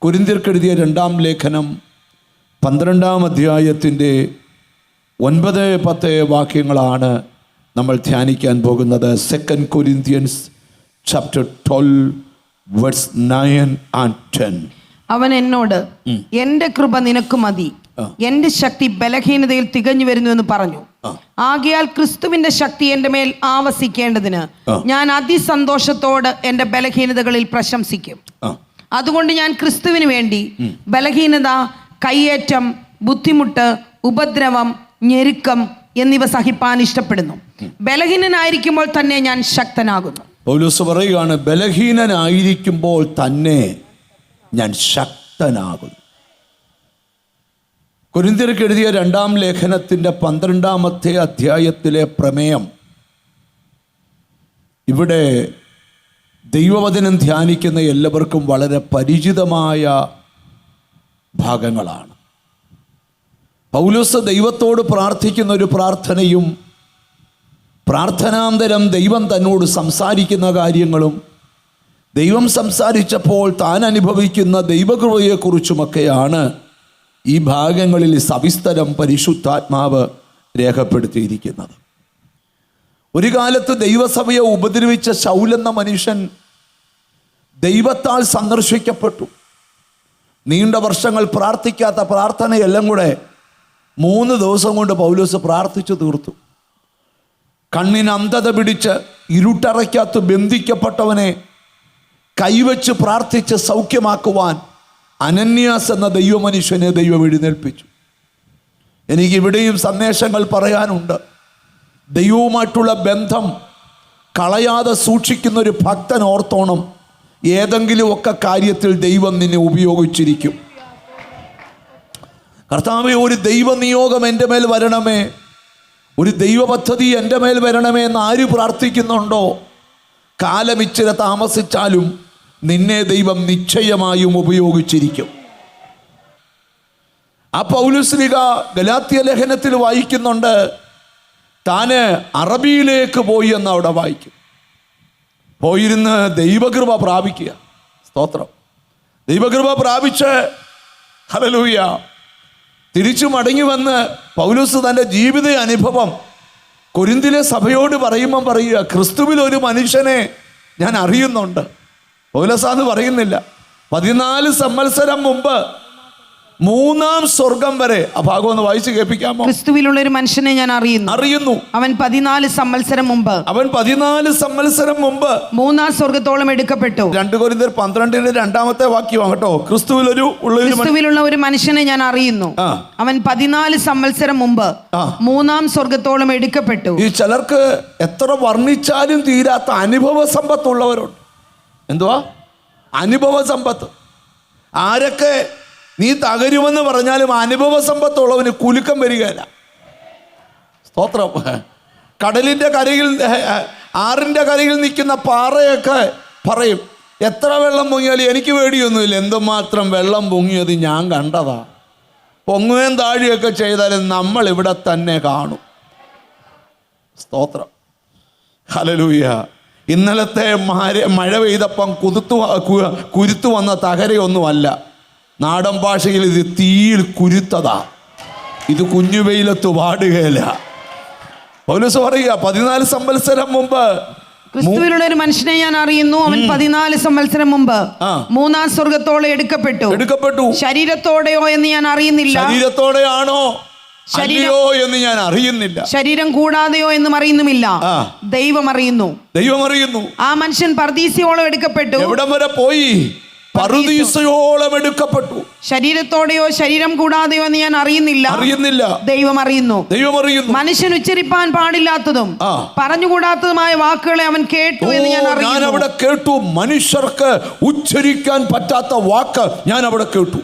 കൊരിന്ത്യർക്കെഴുതിയ 2-ാം ലേഖനം 12-ാം അധ്യായത്തിൻ്റെ 9-10 വാക്യങ്ങളാണ് നമ്മൾ ധ്യാനിക്കാൻ പോകുന്നത്. 2 Corinthians chapter 12 verse 9 and 10. അവൻ എന്നോട്, എൻ്റെ കൃപ നിനക്ക് മതി, എൻ്റെ ശക്തി ബലഹീനതയിൽ തികഞ്ഞു വരുന്നു എന്ന് പറഞ്ഞു. ആകയാൽ ക്രിസ്തുവിന്റെ ശക്തി എൻ്റെ മേൽ ആവസിക്കേണ്ടതിന് ഞാൻ അതിസന്തോഷത്തോട് എൻ്റെ ബലഹീനതകളിൽ പ്രശംസിക്കും. അതുകൊണ്ട് ഞാൻ ക്രിസ്തുവിന് വേണ്ടി ബലഹീനത, കയ്യേറ്റം, ബുദ്ധിമുട്ട്, ഉപദ്രവം, ഞെരുക്കം എന്നിവ സഹിപ്പാൻ ഇഷ്ടപ്പെടുന്നു. ബലഹീനനായിരിക്കുമ്പോൾ തന്നെ ഞാൻ ശക്തനാകുന്നു. പൗലോസ് പറയുകയാണ്, ബലഹീനനായിരിക്കുമ്പോൾ തന്നെ ഞാൻ ശക്തനാകുന്നു. കൊരിന്ത്യർക്ക് എഴുതിയ 2-ാം ലേഖനത്തിൻ്റെ 12-ാമത്തെ അധ്യായത്തിലെ പ്രമേയം ഇവിടെ ദൈവവചനം ധ്യാനിക്കുന്ന എല്ലാവർക്കും വളരെ പരിചിതമായ ഭാഗങ്ങളാണ്. പൗലോസ് ദൈവത്തോട് പ്രാർത്ഥിക്കുന്ന ഒരു പ്രാർത്ഥനയും പ്രാർത്ഥനാന്തരം ദൈവം തന്നോട് സംസാരിക്കുന്ന കാര്യങ്ങളും ദൈവം സംസാരിച്ചപ്പോൾ താൻ അനുഭവിക്കുന്ന ദൈവകൃപയെക്കുറിച്ചുമൊക്കെയാണ് ഈ ഭാഗങ്ങളിൽ സവിസ്തരം പരിശുദ്ധാത്മാവ് രേഖപ്പെടുത്തിയിരിക്കുന്നത്. ഒരു കാലത്ത് ദൈവസഭയെ ഉപദ്രവിച്ച ശൗലെന്ന മനുഷ്യൻ ദൈവത്താൽ സന്ദർശിക്കപ്പെട്ടു. നീണ്ട വർഷങ്ങൾ പ്രാർത്ഥിക്കാത്ത പ്രാർത്ഥനയെല്ലാം കൂടെ 3 ദിവസം കൊണ്ട് പൗലോസ് പ്രാർത്ഥിച്ചു തീർത്തു. കണ്ണിന് അന്ധത പിടിച്ച് ഇരുട്ടറയ്ക്കകത്ത് ബന്ധിക്കപ്പെട്ടവനെ കൈവച്ച് പ്രാർത്ഥിച്ച് സൗഖ്യമാക്കുവാൻ അനന്യാസ് എന്ന ദൈവമനുഷ്യനെ ദൈവം എഴുന്നേൽപ്പിച്ചു. എനിക്കിവിടെയും സന്ദേശങ്ങൾ പറയാനുണ്ട്. ദൈവവുമായിട്ടുള്ള ബന്ധം കളയാതെ സൂക്ഷിക്കുന്ന ഒരു ഭക്തൻ ഓർത്തോണം, ഏതെങ്കിലുമൊക്കെ കാര്യത്തിൽ ദൈവം നിന്നെ ഉപയോഗിച്ചിരിക്കും. കർത്താവേ, ഒരു ദൈവനിയോഗം എൻ്റെ മേൽ വരണമേ, ഒരു ദൈവ പദ്ധതി എൻ്റെ മേൽ വരണമേ എന്ന് ആര് പ്രാർത്ഥിക്കുന്നുണ്ടോ, കാലം ഇച്ചിരി താമസിച്ചാലും നിന്നെ ദൈവം നിശ്ചയമായും ഉപയോഗിച്ചിരിക്കും. ആ പൗലോസ്ലീഹ ഗലാത്യ ലേഖനത്തിൽ വായിക്കുന്നുണ്ട്, താന് അറബിയിലേക്ക് പോയി എന്ന് അവിടെ വായിക്കും. പോയിരുന്ന് ദൈവകൃപ പ്രാപിക്കുക. സ്തോത്രം. ദൈവകൃപ പ്രാപിച്ച് ഹല്ലേലൂയ തിരിച്ചു മടങ്ങി വന്ന് പൗലോസ് തൻ്റെ ജീവിത അനുഭവം കൊരിന്തിലെ സഭയോട് പറയുക, ക്രിസ്തുവിൽ ഒരു മനുഷ്യനെ ഞാൻ അറിയുന്നുണ്ട്. പൗലോസാന്ന് പറയുന്നില്ല. 14 സംവത്സരം മുമ്പ് 3-ാം സ്വർഗം വരെ. ആ ഭാഗം ഒന്ന് വായിച്ച് കേൾപ്പിക്കാമോ? ക്രിസ്തുവിലുള്ള ഒരു മനുഷ്യനെ ഞാൻ അറിയുന്നു. അവൻ 14 സംവത്സരം മുമ്പ് 3-ാം സ്വർഗത്തോളം എടുക്കപ്പെട്ടു. 2 കൊരിന്ത്യർ 12-ന്റെ 2-ാമത്തെ വാക്യമാണ് കേട്ടോ. ക്രിസ്തുവിലുള്ള ഒരു മനുഷ്യനെ ഞാൻ അറിയുന്നു. അവൻ 14 സംവത്സരം മുമ്പ് 3-ാം സ്വർഗത്തോളം എടുക്കപ്പെട്ടു. ഈ ചിലർക്ക് എത്ര വർണ്ണിച്ചാലും തീരാത്ത അനുഭവ സമ്പത്തുള്ളവരുണ്ട്. എന്തുവാ അനുഭവ സമ്പത്ത്? ആരൊക്കെ നീ തകരുമെന്ന് പറഞ്ഞാലും അനുഭവ സമ്പത്തുള്ളവന് കുലുക്കം വരികയില്ല. സ്തോത്രം. കടലിൻ്റെ കരയിൽ, ആറിൻ്റെ കരയിൽ നിൽക്കുന്ന പാറയൊക്കെ പറയും, എത്ര വെള്ളം പൊങ്ങിയാലും എനിക്ക് പേടിയൊന്നുമില്ല, എന്തുമാത്രം വെള്ളം പൊങ്ങിയത് ഞാൻ കണ്ടതാ. പൊങ്ങുകയും താഴുകയൊക്കെ ചെയ്താലും നമ്മൾ ഇവിടെ തന്നെ കാണും. സ്തോത്രം. ഹല്ലേലൂയ. ഇന്നലത്തെ മഴ പെയ്തപ്പം കുരുത്തു വന്ന തകരയൊന്നുമല്ല. നാടൻ ഭാഷയിൽ ഇത് തീയിൽ കുരുത്തതാ. ഇത് കുഞ്ഞു വെയിലത്ത് വാടുകയില്ല. പൗലോസ് പറയുക, 14 സംവത്സരം മുമ്പ് ക്രിസ്തുവിലുള്ള ഒരു മനുഷ്യനെ ഞാൻ അറിയുന്നു. അവൻ 14 സംവത്സരം മുമ്പ് 3-ാം സ്വർഗത്തോളം എടുക്കപ്പെട്ടു. ശരീരത്തോടെയോ എന്ന് ഞാൻ അറിയുന്നില്ല. ശരീരത്തോടെയാണോ അല്ലയോ എന്ന് ഞാൻ അറിയുന്നില്ല. ശരീരം കൂടാതെയോ എന്നും അറിയുന്നുമില്ല. ദൈവം അറിയുന്നു. ആ മനുഷ്യൻ പർദീസയോളം എടുക്കപ്പെട്ടു. എവിടം വരെ പോയി? പറുദീസയോളം എടുക്കപ്പെട്ടു. ശരീരത്തോടെയോ ശരീരം കൂടാതെയോ എന്ന് ഞാൻ അറിയുന്നില്ല. ദൈവം അറിയുന്നു. മനുഷ്യൻ ഉച്ചരിപ്പാൻ പാടില്ലാത്തതും പറഞ്ഞുകൂടാത്തതുമായ വാക്കുകളെ അവൻ കേട്ടു എന്ന് ഞാൻ അവിടെ കേട്ടു. മനുഷ്യർക്ക് ഉച്ചരിക്കാൻ പറ്റാത്ത വാക്ക് ഞാൻ അവിടെ കേട്ടു.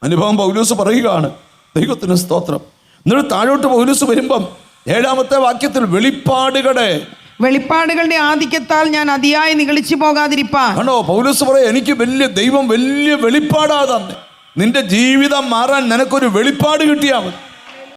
അനുഭവം പൗലോസ് പറയുകയാണ്. ദൈവത്തിന് സ്തോത്രം. എന്നിട്ട് താഴോട്ട് പൗലോസ് വരുമ്പം 7-ാമത്തെ വാക്യത്തിൽ വെളിപ്പാടുകളുടെ ആധിക്യത്താൽ ഞാൻ അതിയായി നിഗളിച്ചു പോകാതിരിപ്പാൻ. ആണോ പൗലോസ് പറയാ, എനിക്ക് ദൈവം വലിയ വെളിപ്പാടാ തന്നെ. നിന്റെ ജീവിതം മാറാൻ നിനക്കൊരു വെളിപ്പാട് കിട്ടിയാൽ മതി.